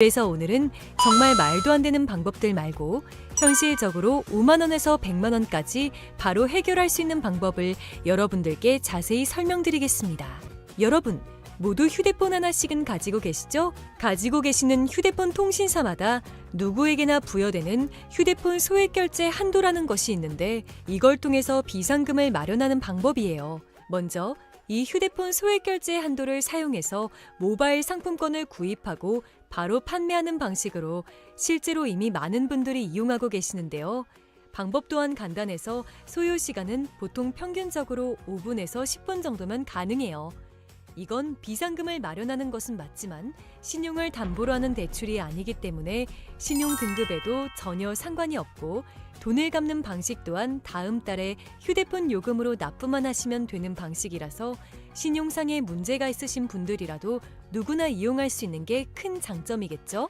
그래서 오늘은 정말 말도 안 되는 방법들 말고 현실적으로 5만 원에서 100만 원까지 바로 해결할 수 있는 방법을 여러분들께 자세히 설명드리겠습니다. 여러분, 모두 휴대폰 하나씩은 가지고 계시죠? 가지고 계시는 휴대폰 통신사마다 누구에게나 부여되는 휴대폰 소액결제 한도라는 것이 있는데 이걸 통해서 비상금을 마련하는 방법이에요. 먼저 이 휴대폰 소액결제 한도를 사용해서 모바일 상품권을 구입하고 바로 판매하는 방식으로 실제로 이미 많은 분들이 이용하고 계시는데요. 방법 또한 간단해서 소요 시간은 보통 평균적으로 5분에서 10분 정도면 가능해요. 이건 비상금을 마련하는 것은 맞지만 신용을 담보로 하는 대출이 아니기 때문에 신용 등급에도 전혀 상관이 없고 돈을 갚는 방식 또한 다음 달에 휴대폰 요금으로 납부만 하시면 되는 방식이라서 신용상에 문제가 있으신 분들이라도 누구나 이용할 수 있는 게 큰 장점이겠죠?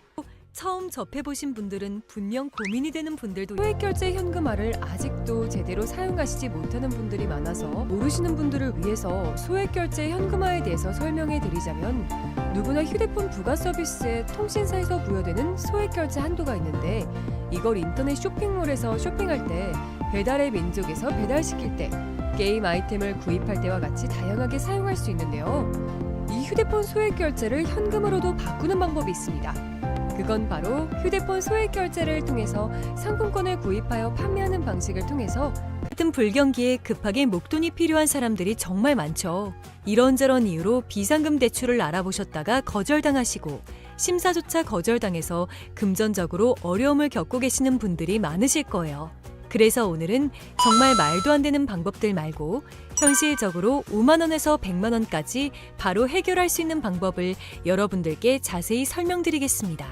처음 접해보신 분들은 분명 고민이 되는 분들도 소액결제 현금화를 아직도 제대로 사용하시지 못하는 분들이 많아서 모르시는 분들을 위해서 소액결제 현금화에 대해서 설명해 드리자면 누구나 휴대폰 부가 서비스에 통신사에서 부여되는 소액결제 한도가 있는데 이걸 인터넷 쇼핑몰에서 쇼핑할 때 배달의 민족에서 배달시킬 때 게임 아이템을 구입할 때와 같이 다양하게 사용할 수 있는데요. 이 휴대폰 소액결제를 현금으로도 바꾸는 방법이 있습니다. 그건 바로 휴대폰 소액결제를 통해서 상품권을 구입하여 판매하는 방식을 통해서 같은 불경기에 급하게 목돈이 필요한 사람들이 정말 많죠. 이런저런 이유로 비상금 대출을 알아보셨다가 거절당하시고 심사조차 거절당해서 금전적으로 어려움을 겪고 계시는 분들이 많으실 거예요. 그래서 오늘은 정말 말도 안 되는 방법들 말고 현실적으로 5만 원에서 100만 원까지 바로 해결할 수 있는 방법을 여러분들께 자세히 설명드리겠습니다.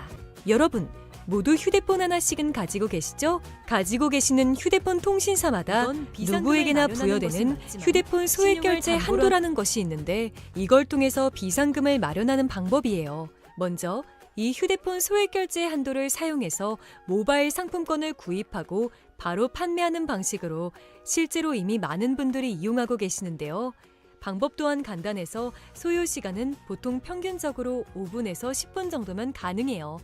여러분, 모두 휴대폰 하나씩은 가지고 계시죠? 가지고 계시는 휴대폰 통신사마다 누구에게나 부여되는 휴대폰 소액결제 한도라는 것이 있는데 이걸 통해서 비상금을 마련하는 방법이에요. 먼저 이 휴대폰 소액결제 한도를 사용해서 모바일 상품권을 구입하고 바로 판매하는 방식으로 실제로 이미 많은 분들이 이용하고 계시는데요. 방법 또한 간단해서 소요 시간은 보통 평균적으로 5분에서 10분 정도면 가능해요.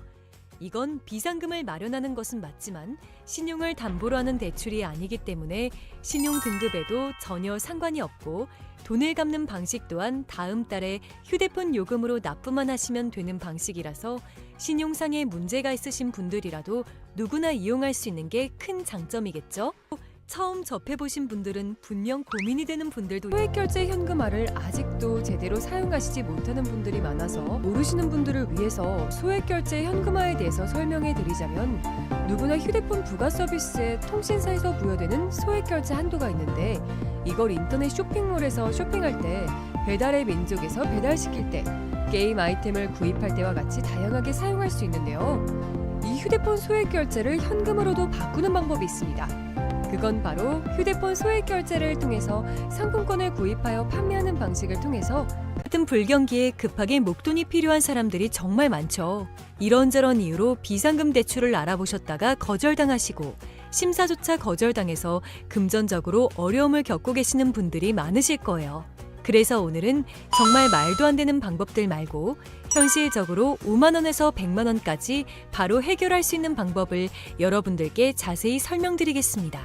이건 비상금을 마련하는 것은 맞지만 신용을 담보로 하는 대출이 아니기 때문에 신용 등급에도 전혀 상관이 없고 돈을 갚는 방식 또한 다음 달에 휴대폰 요금으로 납부만 하시면 되는 방식이라서 신용상에 문제가 있으신 분들이라도 누구나 이용할 수 있는 게 큰 장점이겠죠? 처음 접해보신 분들은 분명 고민이 되는 분들도 소액결제 현금화를 아직도 제대로 사용하시지 못하는 분들이 많아서 모르시는 분들을 위해서 소액결제 현금화에 대해서 설명해 드리자면 누구나 휴대폰 부가 서비스에 통신사에서 부여되는 소액결제 한도가 있는데 이걸 인터넷 쇼핑몰에서 쇼핑할 때 배달의 민족에서 배달시킬 때 게임 아이템을 구입할 때와 같이 다양하게 사용할 수 있는데요. 이 휴대폰 소액결제를 현금으로도 바꾸는 방법이 있습니다. 그건 바로 휴대폰 소액결제를 통해서 상품권을 구입하여 판매하는 방식을 통해서 같은 불경기에 급하게 목돈이 필요한 사람들이 정말 많죠. 이런저런 이유로 비상금 대출을 알아보셨다가 거절당하시고 심사조차 거절당해서 금전적으로 어려움을 겪고 계시는 분들이 많으실 거예요. 그래서 오늘은 정말 말도 안 되는 방법들 말고 현실적으로 5만 원에서 100만 원까지 바로 해결할 수 있는 방법을 여러분들께 자세히 설명드리겠습니다.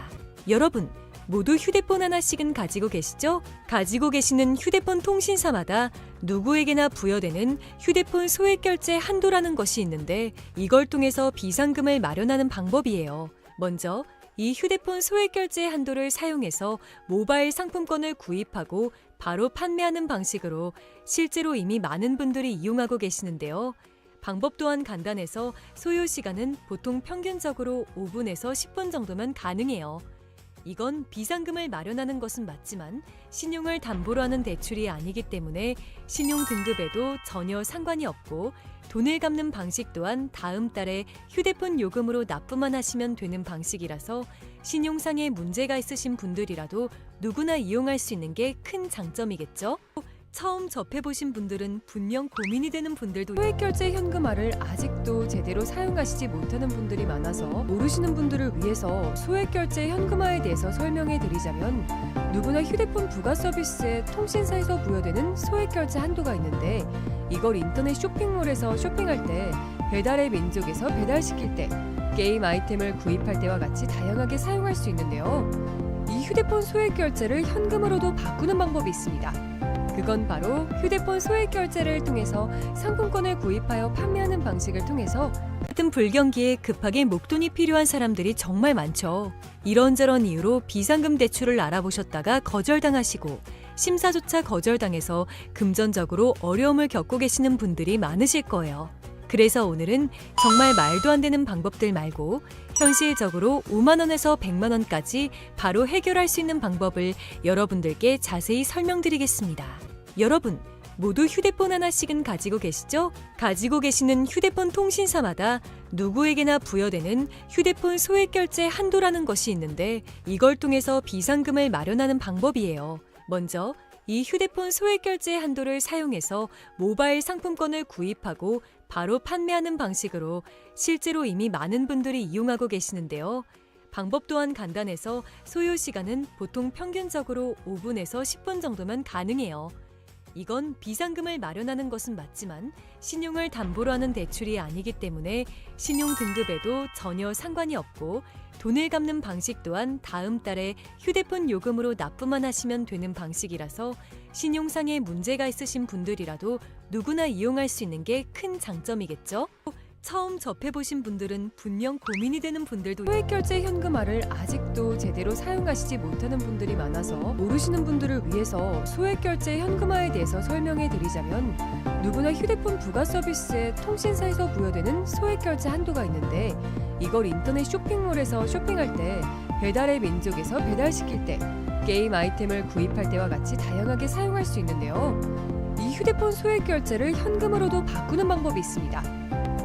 여러분, 모두 휴대폰 하나씩은 가지고 계시죠? 가지고 계시는 휴대폰 통신사마다 누구에게나 부여되는 휴대폰 소액결제 한도라는 것이 있는데 이걸 통해서 비상금을 마련하는 방법이에요. 먼저 이 휴대폰 소액결제 한도를 사용해서 모바일 상품권을 구입하고 바로 판매하는 방식으로 실제로 이미 많은 분들이 이용하고 계시는데요. 방법 또한 간단해서 소요 시간은 보통 평균적으로 5분에서 10분 정도면 가능해요. 이건 비상금을 마련하는 것은 맞지만 신용을 담보로 하는 대출이 아니기 때문에 신용 등급에도 전혀 상관이 없고 돈을 갚는 방식 또한 다음 달에 휴대폰 요금으로 납부만 하시면 되는 방식이라서 신용상에 문제가 있으신 분들이라도 누구나 이용할 수 있는 게 큰 장점이겠죠? 처음 접해보신 분들은 분명 고민이 되는 분들도 소액결제 현금화를 아직도 제대로 사용하시지 못하는 분들이 많아서 모르시는 분들을 위해서 소액결제 현금화에 대해서 설명해 드리자면 누구나 휴대폰 부가 서비스에 통신사에서 부여되는 소액결제 한도가 있는데 이걸 인터넷 쇼핑몰에서 쇼핑할 때 배달의 민족에서 배달시킬 때, 게임 아이템을 구입할 때와 같이 다양하게 사용할 수 있는데요. 이 휴대폰 소액 결제를 현금으로도 바꾸는 방법이 있습니다. 그건 바로 휴대폰 소액 결제를 통해서 상품권을 구입하여 판매하는 방식을 통해서 같은 불경기에 급하게 목돈이 필요한 사람들이 정말 많죠. 이런저런 이유로 비상금 대출을 알아보셨다가 거절당하시고 심사조차 거절당해서 금전적으로 어려움을 겪고 계시는 분들이 많으실 거예요. 그래서 오늘은 정말 말도 안 되는 방법들 말고 현실적으로 5만 원에서 100만 원까지 바로 해결할 수 있는 방법을 여러분들께 자세히 설명드리겠습니다. 여러분, 모두 휴대폰 하나씩은 가지고 계시죠? 가지고 계시는 휴대폰 통신사마다 누구에게나 부여되는 휴대폰 소액 결제 한도라는 것이 있는데 이걸 통해서 비상금을 마련하는 방법이에요. 먼저 이 휴대폰 소액 결제 한도를 사용해서 모바일 상품권을 구입하고 바로 판매하는 방식으로 실제로 이미 많은 분들이 이용하고 계시는데요. 방법 또한 간단해서 소요 시간은 보통 평균적으로 5분에서 10분 정도면 가능해요. 이건 비상금을 마련하는 것은 맞지만 신용을 담보로 하는 대출이 아니기 때문에 신용 등급에도 전혀 상관이 없고 돈을 갚는 방식 또한 다음 달에 휴대폰 요금으로 납부만 하시면 되는 방식이라서 신용상의 문제가 있으신 분들이라도 누구나 이용할 수 있는 게 큰 장점이겠죠? 처음 접해보신 분들은 분명 고민이 되는 분들도 소액결제 현금화를 아직도 제대로 사용하시지 못하는 분들이 많아서 모르시는 분들을 위해서 소액결제 현금화에 대해서 설명해 드리자면 누구나 휴대폰 부가 서비스에 통신사에서 부여되는 소액결제 한도가 있는데 이걸 인터넷 쇼핑몰에서 쇼핑할 때 배달의 민족에서 배달시킬 때 게임 아이템을 구입할 때와 같이 다양하게 사용할 수 있는데요. 이 휴대폰 소액결제를 현금으로도 바꾸는 방법이 있습니다.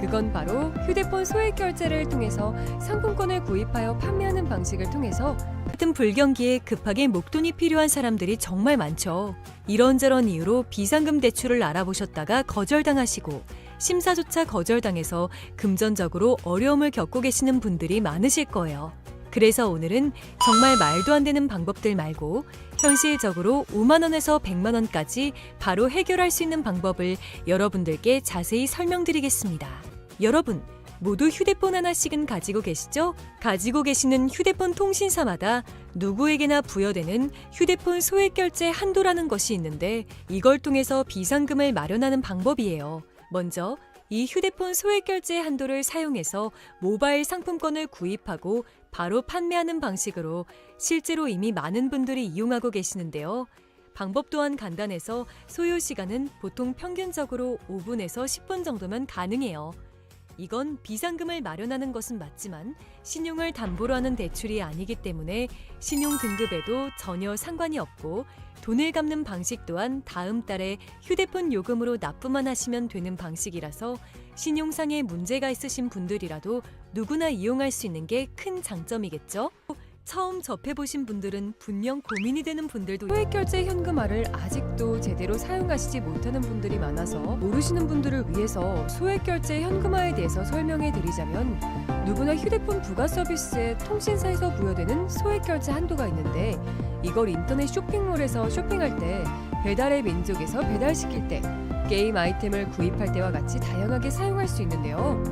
그건 바로 휴대폰 소액 결제를 통해서 상품권을 구입하여 판매하는 방식을 통해서 같은 불경기에 급하게 목돈이 필요한 사람들이 정말 많죠. 이런저런 이유로 비상금 대출을 알아보셨다가 거절당하시고 심사조차 거절당해서 금전적으로 어려움을 겪고 계시는 분들이 많으실 거예요. 그래서 오늘은 정말 말도 안 되는 방법들 말고 현실적으로 5만 원에서 100만 원까지 바로 해결할 수 있는 방법을 여러분들께 자세히 설명드리겠습니다. 여러분, 모두 휴대폰 하나씩은 가지고 계시죠? 가지고 계시는 휴대폰 통신사마다 누구에게나 부여되는 휴대폰 소액 결제 한도라는 것이 있는데 이걸 통해서 비상금을 마련하는 방법이에요. 먼저 이 휴대폰 소액 결제 한도를 사용해서 모바일 상품권을 구입하고 바로 판매하는 방식으로 실제로 이미 많은 분들이 이용하고 계시는데요. 방법 또한 간단해서 소요 시간은 보통 평균적으로 5분에서 10분 정도면 가능해요. 이건 비상금을 마련하는 것은 맞지만 신용을 담보로 하는 대출이 아니기 때문에 신용 등급에도 전혀 상관이 없고 돈을 갚는 방식 또한 다음 달에 휴대폰 요금으로 납부만 하시면 되는 방식이라서 신용상의 문제가 있으신 분들이라도 누구나 이용할 수 있는 게 큰 장점이겠죠? 처음 접해보신 분들은 분명 고민이 되는 분들도 소액결제 현금화를 아직도 제대로 사용하시지 못하는 분들이 많아서 모르시는 분들을 위해서 소액결제 현금화에 대해서 설명해 드리자면 누구나 휴대폰 부가 서비스에 통신사에서 부여되는 소액결제 한도가 있는데 이걸 인터넷 쇼핑몰에서 쇼핑할 때 배달의 민족에서 배달시킬 때 게임 아이템을 구입할 때와 같이 다양하게 사용할 수 있는데요.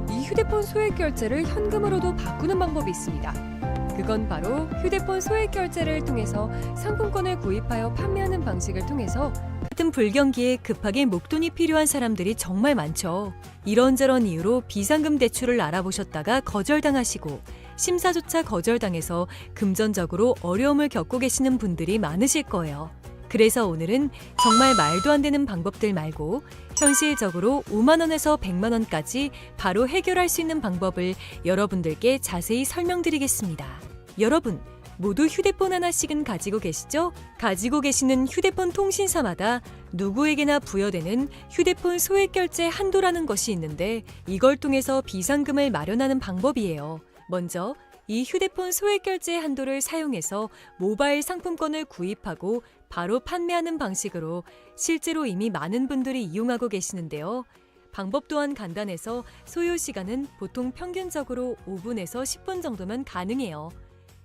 이 휴대폰 소액결제를 현금으로도 바꾸는 방법이 있습니다. 그건 바로 휴대폰 소액 결제를 통해서 상품권을 구입하여 판매하는 방식을 통해서 같은 불경기에 급하게 목돈이 필요한 사람들이 정말 많죠. 이런저런 이유로 비상금 대출을 알아보셨다가 거절당하시고 심사조차 거절당해서 금전적으로 어려움을 겪고 계시는 분들이 많으실 거예요. 그래서 오늘은 정말 말도 안 되는 방법들 말고 현실적으로 5만 원에서 100만 원까지 바로 해결할 수 있는 방법을 여러분들께 자세히 설명드리겠습니다. 여러분, 모두 휴대폰 하나씩은 가지고 계시죠? 가지고 계시는 휴대폰 통신사마다 누구에게나 부여되는 휴대폰 소액 결제 한도라는 것이 있는데 이걸 통해서 비상금을 마련하는 방법이에요. 먼저 이 휴대폰 소액 결제 한도를 사용해서 모바일 상품권을 구입하고 바로 판매하는 방식으로 실제로 이미 많은 분들이 이용하고 계시는데요. 방법 또한 간단해서 소요 시간은 보통 평균적으로 5분에서 10분 정도면 가능해요.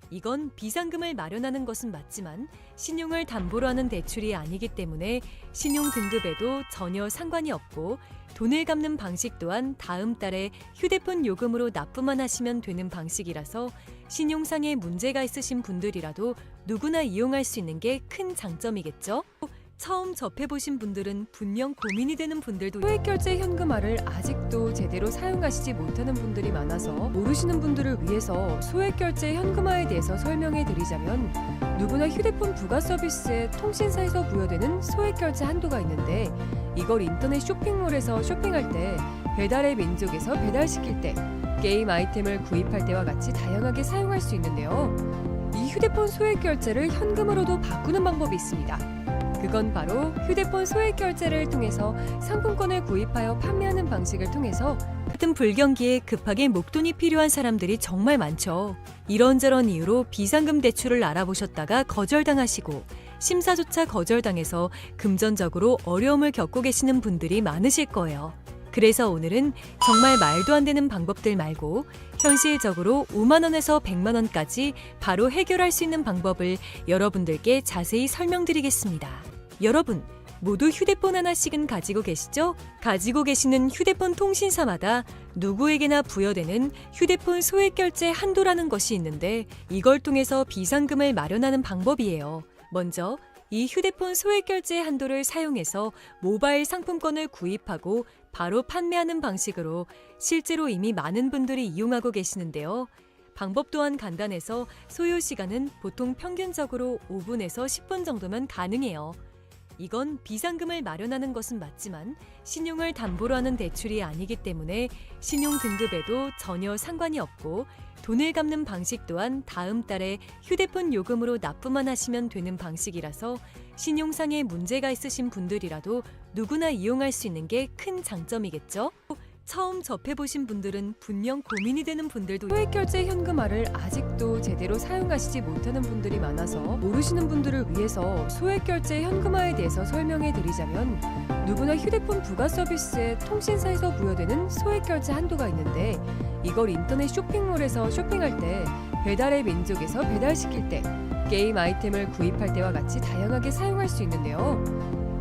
이건 비상금을 마련하는 것은 맞지만 신용을 담보로 하는 대출이 아니기 때문에 신용 등급에도 전혀 상관이 없고 돈을 갚는 방식 또한 다음 달에 휴대폰 요금으로 납부만 하시면 되는 방식이라서 신용상에 문제가 있으신 분들이라도 누구나 이용할 수 있는 게 큰 장점이겠죠? 처음 접해보신 분들은 분명 고민이 되는 분들도 소액결제 현금화를 아직도 제대로 사용하시지 못하는 분들이 많아서 모르시는 분들을 위해서 소액결제 현금화에 대해서 설명해 드리자면 누구나 휴대폰 부가 서비스에 통신사에서 부여되는 소액결제 한도가 있는데 이걸 인터넷 쇼핑몰에서 쇼핑할 때 배달의 민족에서 배달시킬 때 게임 아이템을 구입할 때와 같이 다양하게 사용할 수 있는데요. 이 휴대폰 소액결제를 현금으로도 바꾸는 방법이 있습니다. 그건 바로 휴대폰 소액결제를 통해서 상품권을 구입하여 판매하는 방식을 통해서 같은 불경기에 급하게 목돈이 필요한 사람들이 정말 많죠. 이런저런 이유로 비상금 대출을 알아보셨다가 거절당하시고 심사조차 거절당해서 금전적으로 어려움을 겪고 계시는 분들이 많으실 거예요. 그래서 오늘은 정말 말도 안 되는 방법들 말고 현실적으로 5만 원에서 100만 원까지 바로 해결할 수 있는 방법을 여러분들께 자세히 설명드리겠습니다. 여러분, 모두 휴대폰 하나씩은 가지고 계시죠? 가지고 계시는 휴대폰 통신사마다 누구에게나 부여되는 휴대폰 소액결제 한도라는 것이 있는데 이걸 통해서 비상금을 마련하는 방법이에요. 먼저 이 휴대폰 소액결제 한도를 사용해서 모바일 상품권을 구입하고 바로 판매하는 방식으로 실제로 이미 많은 분들이 이용하고 계시는데요. 방법 또한 간단해서 소요 시간은 보통 평균적으로 5분에서 10분 정도면 가능해요. 이건 비상금을 마련하는 것은 맞지만 신용을 담보로 하는 대출이 아니기 때문에 신용 등급에도 전혀 상관이 없고 돈을 갚는 방식 또한 다음 달에 휴대폰 요금으로 납부만 하시면 되는 방식이라서 신용상에 문제가 있으신 분들이라도 누구나 이용할 수 있는 게 큰 장점이겠죠? 처음 접해보신 분들은 분명 고민이 되는 분들도 소액결제 현금화를 아직도 제대로 사용하시지 못하는 분들이 많아서 모르시는 분들을 위해서 소액결제 현금화에 대해서 설명해 드리자면 누구나 휴대폰 부가 서비스에 통신사에서 부여되는 소액결제 한도가 있는데 이걸 인터넷 쇼핑몰에서 쇼핑할 때 배달의 민족에서 배달시킬 때 게임 아이템을 구입할 때와 같이 다양하게 사용할 수 있는데요.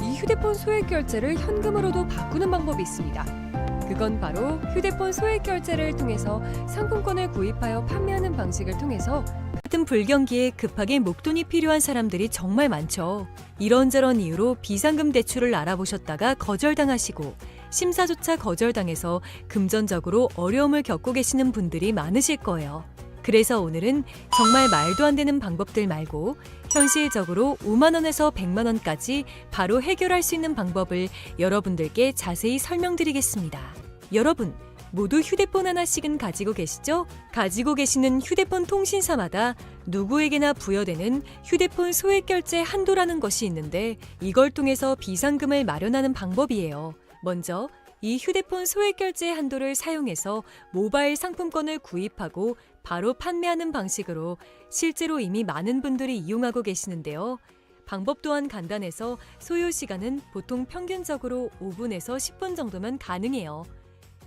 이 휴대폰 소액결제를 현금으로도 바꾸는 방법이 있습니다. 그건 바로 휴대폰 소액결제를 통해서 상품권을 구입하여 판매하는 방식을 통해서 같은 불경기에 급하게 목돈이 필요한 사람들이 정말 많죠. 이런저런 이유로 비상금 대출을 알아보셨다가 거절당하시고 심사조차 거절당해서 금전적으로 어려움을 겪고 계시는 분들이 많으실 거예요. 그래서 오늘은 정말 말도 안 되는 방법들 말고 현실적으로 5만 원에서 100만 원까지 바로 해결할 수 있는 방법을 여러분들께 자세히 설명드리겠습니다. 여러분, 모두 휴대폰 하나씩은 가지고 계시죠? 가지고 계시는 휴대폰 통신사마다 누구에게나 부여되는 휴대폰 소액결제 한도라는 것이 있는데 이걸 통해서 비상금을 마련하는 방법이에요. 먼저 이 휴대폰 소액결제 한도를 사용해서 모바일 상품권을 구입하고 바로 판매하는 방식으로 실제로 이미 많은 분들이 이용하고 계시는데요. 방법 또한 간단해서 소요 시간은 보통 평균적으로 5분에서 10분 정도면 가능해요.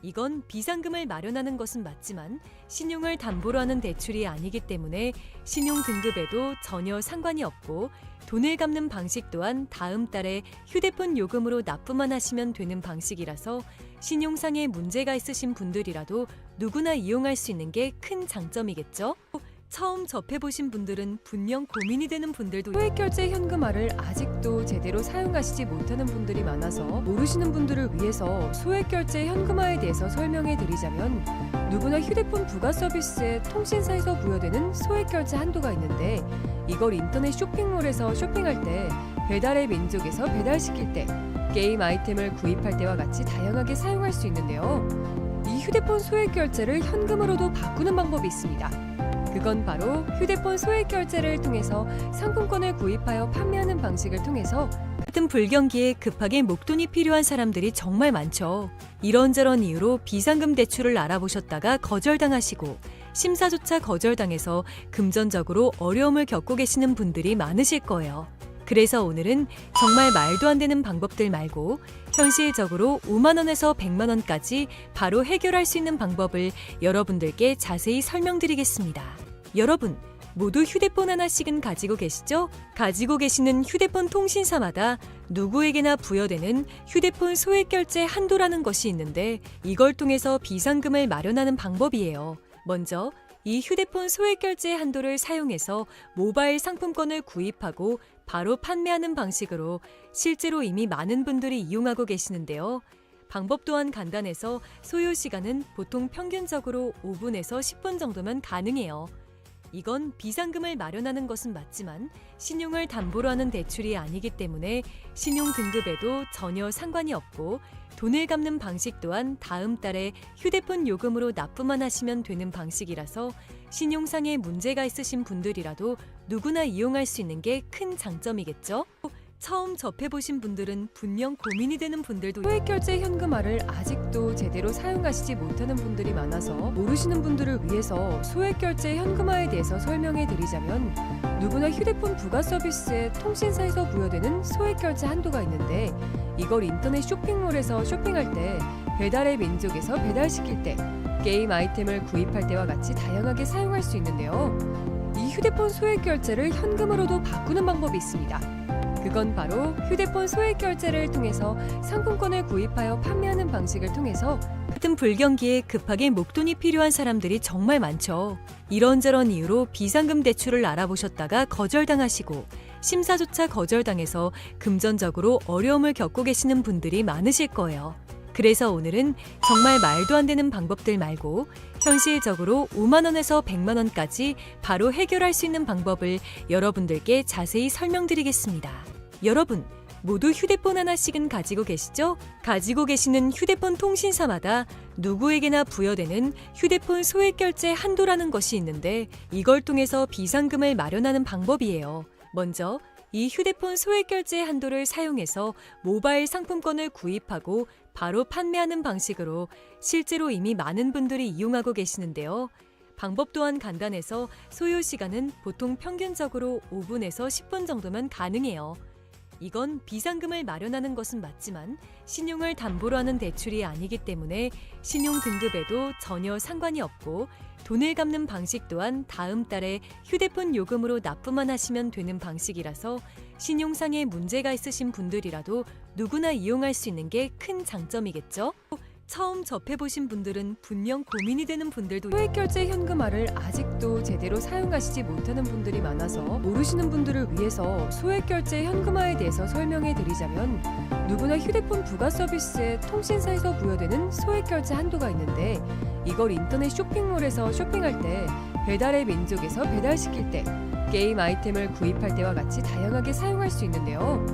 이건 비상금을 마련하는 것은 맞지만 신용을 담보로 하는 대출이 아니기 때문에 신용 등급에도 전혀 상관이 없고 돈을 갚는 방식 또한 다음 달에 휴대폰 요금으로 납부만 하시면 되는 방식이라서 신용상에 문제가 있으신 분들이라도 누구나 이용할 수 있는 게 큰 장점이겠죠? 처음 접해보신 분들은 분명 고민이 되는 분들도 소액결제 현금화를 아직도 제대로 사용하시지 못하는 분들이 많아서 모르시는 분들을 위해서 소액결제 현금화에 대해서 설명해 드리자면 누구나 휴대폰 부가 서비스에 통신사에서 부여되는 소액결제 한도가 있는데 이걸 인터넷 쇼핑몰에서 쇼핑할 때 배달의 민족에서 배달시킬 때 게임 아이템을 구입할 때와 같이 다양하게 사용할 수 있는데요. 이 휴대폰 소액결제를 현금으로도 바꾸는 방법이 있습니다. 그건 바로 휴대폰 소액결제를 통해서 상품권을 구입하여 판매하는 방식을 통해서 같은 불경기에 급하게 목돈이 필요한 사람들이 정말 많죠. 이런저런 이유로 비상금 대출을 알아보셨다가 거절당하시고 심사조차 거절당해서 금전적으로 어려움을 겪고 계시는 분들이 많으실 거예요. 그래서 오늘은 정말 말도 안 되는 방법들 말고 현실적으로 5만 원에서 100만 원까지 바로 해결할 수 있는 방법을 여러분들께 자세히 설명드리겠습니다. 여러분, 모두 휴대폰 하나씩은 가지고 계시죠? 가지고 계시는 휴대폰 통신사마다 누구에게나 부여되는 휴대폰 소액 결제 한도라는 것이 있는데 이걸 통해서 비상금을 마련하는 방법이에요. 먼저 이 휴대폰 소액 결제 한도를 사용해서 모바일 상품권을 구입하고 바로 판매하는 방식으로 실제로 이미 많은 분들이 이용하고 계시는데요. 방법 또한 간단해서 소요 시간은 보통 평균적으로 5분에서 10분 정도면 가능해요. 이건 비상금을 마련하는 것은 맞지만 신용을 담보로 하는 대출이 아니기 때문에 신용 등급에도 전혀 상관이 없고 돈을 갚는 방식 또한 다음 달에 휴대폰 요금으로 납부만 하시면 되는 방식이라서 신용상에 문제가 있으신 분들이라도 누구나 이용할 수 있는 게 큰 장점이겠죠? 처음 접해보신 분들은 분명 고민이 되는 분들도 소액결제 현금화를 아직도 제대로 사용하시지 못하는 분들이 많아서 모르시는 분들을 위해서 소액결제 현금화에 대해서 설명해 드리자면 누구나 휴대폰 부가 서비스에 통신사에서 부여되는 소액결제 한도가 있는데 이걸 인터넷 쇼핑몰에서 쇼핑할 때 배달의 민족에서 배달시킬 때 게임 아이템을 구입할 때와 같이 다양하게 사용할 수 있는데요. 이 휴대폰 소액결제를 현금으로도 바꾸는 방법이 있습니다. 그건 바로 휴대폰 소액 결제를 통해서 상품권을 구입하여 판매하는 방식을 통해서 같은 불경기에 급하게 목돈이 필요한 사람들이 정말 많죠. 이런저런 이유로 비상금 대출을 알아보셨다가 거절당하시고 심사조차 거절당해서 금전적으로 어려움을 겪고 계시는 분들이 많으실 거예요. 그래서 오늘은 정말 말도 안 되는 방법들 말고 현실적으로 5만 원에서 100만 원까지 바로 해결할 수 있는 방법을 여러분들께 자세히 설명드리겠습니다. 여러분, 모두 휴대폰 하나씩은 가지고 계시죠? 가지고 계시는 휴대폰 통신사마다 누구에게나 부여되는 휴대폰 소액 결제 한도라는 것이 있는데 이걸 통해서 비상금을 마련하는 방법이에요. 먼저 이 휴대폰 소액 결제 한도를 사용해서 모바일 상품권을 구입하고 바로 판매하는 방식으로 실제로 이미 많은 분들이 이용하고 계시는데요. 방법 또한 간단해서 소요 시간은 보통 평균적으로 5분에서 10분 정도면 가능해요. 이건 비상금을 마련하는 것은 맞지만 신용을 담보로 하는 대출이 아니기 때문에 신용 등급에도 전혀 상관이 없고 돈을 갚는 방식 또한 다음 달에 휴대폰 요금으로 납부만 하시면 되는 방식이라서 신용상에 문제가 있으신 분들이라도 누구나 이용할 수 있는 게 큰 장점이겠죠? 처음 접해보신 분들은 분명 고민이 되는 분들도 소액결제 현금화를 아직도 제대로 사용하시지 못하는 분들이 많아서 모르시는 분들을 위해서 소액결제 현금화에 대해서 설명해 드리자면 누구나 휴대폰 부가 서비스에 통신사에서 부여되는 소액결제 한도가 있는데 이걸 인터넷 쇼핑몰에서 쇼핑할 때 배달의 민족에서 배달시킬 때 게임 아이템을 구입할 때와 같이 다양하게 사용할 수 있는데요.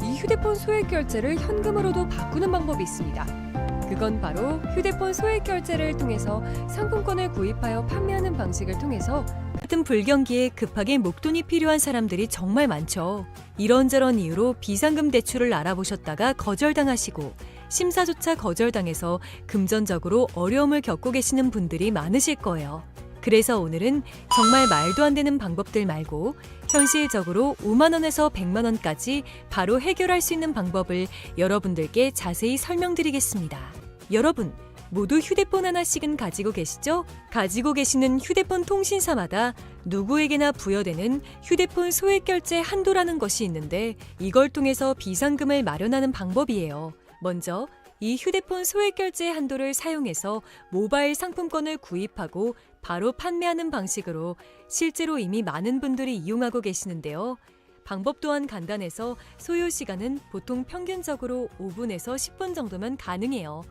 이 휴대폰 소액결제를 현금으로도 바꾸는 방법이 있습니다. 그건 바로 휴대폰 소액 결제를 통해서 상품권을 구입하여 판매하는 방식을 통해서 같은 불경기에 급하게 목돈이 필요한 사람들이 정말 많죠. 이런저런 이유로 비상금 대출을 알아보셨다가 거절당하시고 심사조차 거절당해서 금전적으로 어려움을 겪고 계시는 분들이 많으실 거예요. 그래서 오늘은 정말 말도 안 되는 방법들 말고 현실적으로 5만 원에서 100만 원까지 바로 해결할 수 있는 방법을 여러분들께 자세히 설명드리겠습니다. 여러분, 모두 휴대폰 하나씩은 가지고 계시죠? 가지고 계시는 휴대폰 통신사마다 누구에게나 부여되는 휴대폰 소액 결제 한도라는 것이 있는데 이걸 통해서 비상금을 마련하는 방법이에요. 먼저 이 휴대폰 소액 결제 한도를 사용해서 모바일 상품권을 구입하고 바로 판매하는 방식으로 실제로 이미 많은 분들이 이용하고 계시는데요. 방법 또한 간단해서 소요 시간은 보통 평균적으로 5분에서 10분 정도면 가능해요.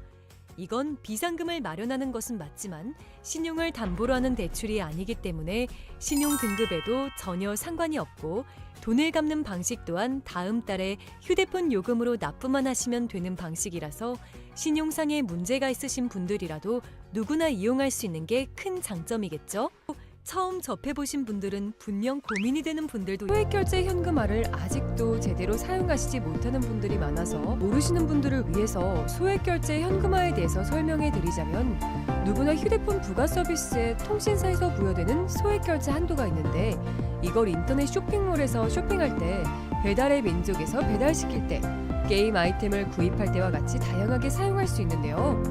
이건 비상금을 마련하는 것은 맞지만 신용을 담보로 하는 대출이 아니기 때문에 신용 등급에도 전혀 상관이 없고 돈을 갚는 방식 또한 다음 달에 휴대폰 요금으로 납부만 하시면 되는 방식이라서 신용상에 문제가 있으신 분들이라도 누구나 이용할 수 있는 게 큰 장점이겠죠? 처음 접해보신 분들은 분명 고민이 되는 분들도 소액결제 현금화를 아직도 제대로 사용하시지 못하는 분들이 많아서 모르시는 분들을 위해서 소액결제 현금화에 대해서 설명해 드리자면 누구나 휴대폰 부가 서비스에 통신사에서 부여되는 소액결제 한도가 있는데 이걸 인터넷 쇼핑몰에서 쇼핑할 때 배달의 민족에서 배달시킬 때 게임 아이템을 구입할 때와 같이 다양하게 사용할 수 있는데요.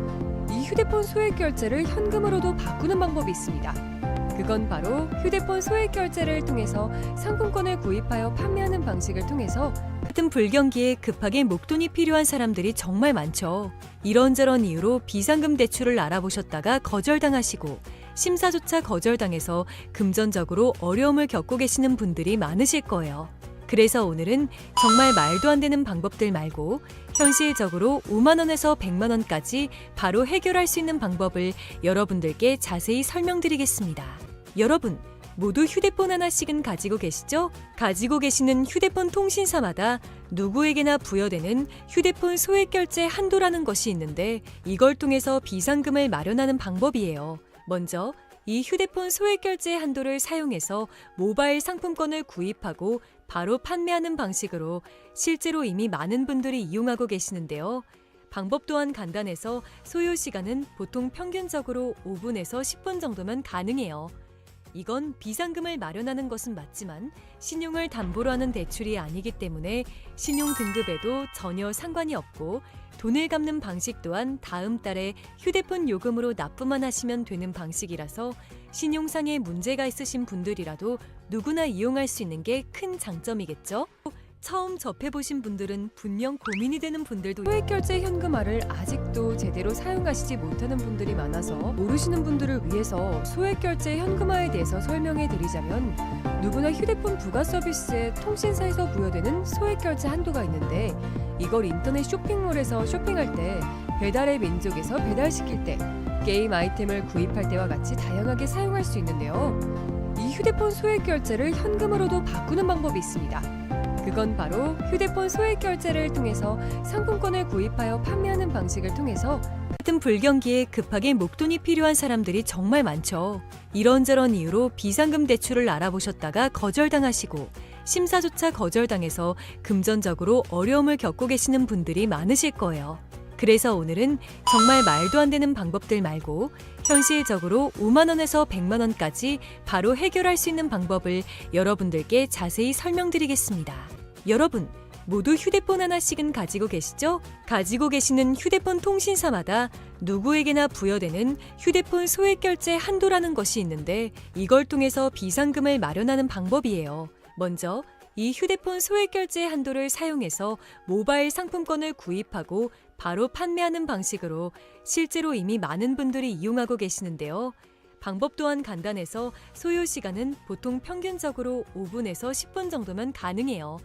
이 휴대폰 소액결제를 현금으로도 바꾸는 방법이 있습니다. 그건 바로 휴대폰 소액 결제를 통해서 상품권을 구입하여 판매하는 방식을 통해서 같은 불경기에 급하게 목돈이 필요한 사람들이 정말 많죠. 이런저런 이유로 비상금 대출을 알아보셨다가 거절당하시고 심사조차 거절당해서 금전적으로 어려움을 겪고 계시는 분들이 많으실 거예요. 그래서 오늘은 정말 말도 안 되는 방법들 말고 현실적으로 5만 원에서 100만 원까지 바로 해결할 수 있는 방법을 여러분들께 자세히 설명드리겠습니다. 여러분, 모두 휴대폰 하나씩은 가지고 계시죠? 가지고 계시는 휴대폰 통신사마다 누구에게나 부여되는 휴대폰 소액 결제 한도라는 것이 있는데 이걸 통해서 비상금을 마련하는 방법이에요. 먼저 이 휴대폰 소액 결제 한도를 사용해서 모바일 상품권을 구입하고 바로 판매하는 방식으로 실제로 이미 많은 분들이 이용하고 계시는데요. 방법 또한 간단해서 소요 시간은 보통 평균적으로 5분에서 10분 정도면 가능해요. 이건 비상금을 마련하는 것은 맞지만 신용을 담보로 하는 대출이 아니기 때문에 신용 등급에도 전혀 상관이 없고 돈을 갚는 방식 또한 다음 달에 휴대폰 요금으로 납부만 하시면 되는 방식이라서 신용상의 문제가 있으신 분들이라도 누구나 이용할 수 있는 게 큰 장점이겠죠? 처음 접해보신 분들은 분명 고민이 되는 분들도 소액결제 현금화를 아직도 제대로 사용하시지 못하는 분들이 많아서 모르시는 분들을 위해서 소액결제 현금화에 대해서 설명해 드리자면 누구나 휴대폰 부가 서비스에 통신사에서 부여되는 소액결제 한도가 있는데 이걸 인터넷 쇼핑몰에서 쇼핑할 때 배달의 민족에서 배달시킬 때 게임 아이템을 구입할 때와 같이 다양하게 사용할 수 있는데요. 이 휴대폰 소액결제를 현금으로도 바꾸는 방법이 있습니다. 그건 바로 휴대폰 소액 결제를 통해서 상품권을 구입하여 판매하는 방식을 통해서 같은 불경기에 급하게 목돈이 필요한 사람들이 정말 많죠. 이런저런 이유로 비상금 대출을 알아보셨다가 거절당하시고 심사조차 거절당해서 금전적으로 어려움을 겪고 계시는 분들이 많으실 거예요. 그래서 오늘은 정말 말도 안 되는 방법들 말고 현실적으로 5만 원에서 100만 원까지 바로 해결할 수 있는 방법을 여러분들께 자세히 설명드리겠습니다. 여러분, 모두 휴대폰 하나씩은 가지고 계시죠? 가지고 계시는 휴대폰 통신사마다 누구에게나 부여되는 휴대폰 소액 결제 한도라는 것이 있는데 이걸 통해서 비상금을 마련하는 방법이에요. 먼저 이 휴대폰 소액 결제 한도를 사용해서 모바일 상품권을 구입하고 바로 판매하는 방식으로 실제로 이미 많은 분들이 이용하고 계시는데요. 방법 또한 간단해서 소요 시간은 보통 평균적으로 5분에서 10분 정도면 가능해요.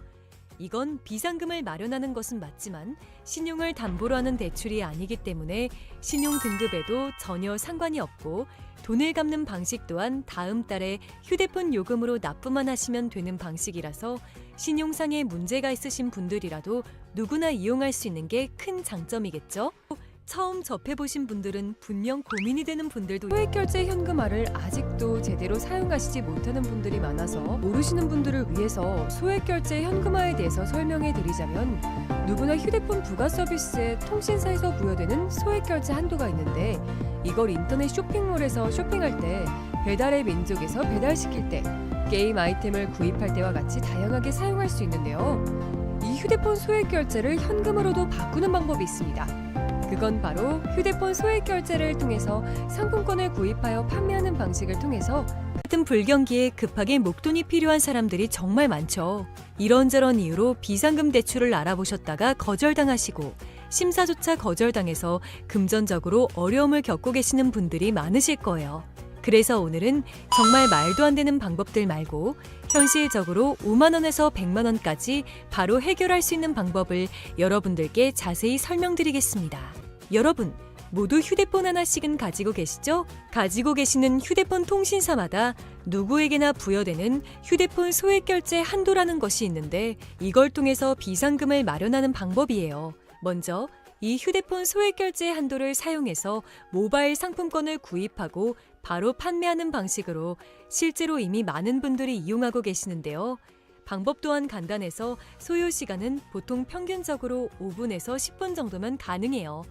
이건 비상금을 마련하는 것은 맞지만 신용을 담보로 하는 대출이 아니기 때문에 신용 등급에도 전혀 상관이 없고 돈을 갚는 방식 또한 다음 달에 휴대폰 요금으로 납부만 하시면 되는 방식이라서 신용상의 문제가 있으신 분들이라도 누구나 이용할 수 있는 게 큰 장점이겠죠? 처음 접해보신 분들은 분명 고민이 되는 분들도 소액결제 현금화를 아직도 제대로 사용하시지 못하는 분들이 많아서 모르시는 분들을 위해서 소액결제 현금화에 대해서 설명해 드리자면 누구나 휴대폰 부가 서비스에 통신사에서 부여되는 소액결제 한도가 있는데 이걸 인터넷 쇼핑몰에서 쇼핑할 때 배달의 민족에서 배달시킬 때 게임 아이템을 구입할 때와 같이 다양하게 사용할 수 있는데요. 이 휴대폰 소액결제를 현금으로도 바꾸는 방법이 있습니다. 그건 바로 휴대폰 소액 결제를 통해서 상품권을 구입하여 판매하는 방식을 통해서 같은 불경기에 급하게 목돈이 필요한 사람들이 정말 많죠. 이런저런 이유로 비상금 대출을 알아보셨다가 거절당하시고 심사조차 거절당해서 금전적으로 어려움을 겪고 계시는 분들이 많으실 거예요. 그래서 오늘은 정말 말도 안 되는 방법들 말고 현실적으로 5만 원에서 100만 원까지 바로 해결할 수 있는 방법을 여러분들께 자세히 설명드리겠습니다. 여러분, 모두 휴대폰 하나씩은 가지고 계시죠? 가지고 계시는 휴대폰 통신사마다 누구에게나 부여되는 휴대폰 소액 결제 한도라는 것이 있는데 이걸 통해서 비상금을 마련하는 방법이에요. 먼저 이 휴대폰 소액 결제 한도를 사용해서 모바일 상품권을 구입하고 바로 판매하는 방식으로 실제로 이미 많은 분들이 이용하고 계시는데요. 방법 또한 간단해서 소요 시간은 보통 평균적으로 5분에서 10분 정도면 가능해요.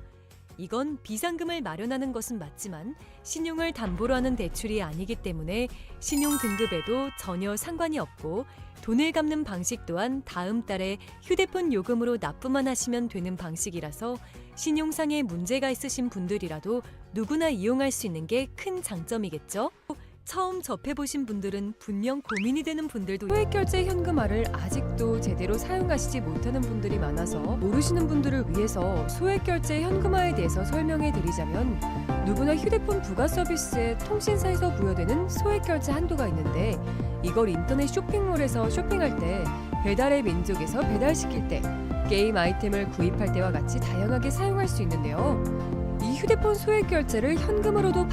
이건 비상금을 마련하는 것은 맞지만 신용을 담보로 하는 대출이 아니기 때문에 신용 등급에도 전혀 상관이 없고 돈을 갚는 방식 또한 다음 달에 휴대폰 요금으로 납부만 하시면 되는 방식이라서 신용상의 문제가 있으신 분들이라도 누구나 이용할 수 있는 게 큰 장점이겠죠? 처음 접해보신 분들은 분명 고민이 되는 분들도 소액결제 현금화를 아직도 제대로 사용하시지 못하는 분들이 많아서 모르시는 분들을 위해서 소액결제 현금화에 대해서 설명해 드리자면 누구나 휴대폰 부가 서비스에 통신사에서 부여되는 소액결제 한도가 있는데 이걸 인터넷 쇼핑몰에서 쇼핑할 때 배달의 민족에서 배달시킬 때 게임 아이템을 구입할 때와 같이 다양하게 사용할 수 있는데요. 이 휴대폰 소액결제를 현금으로도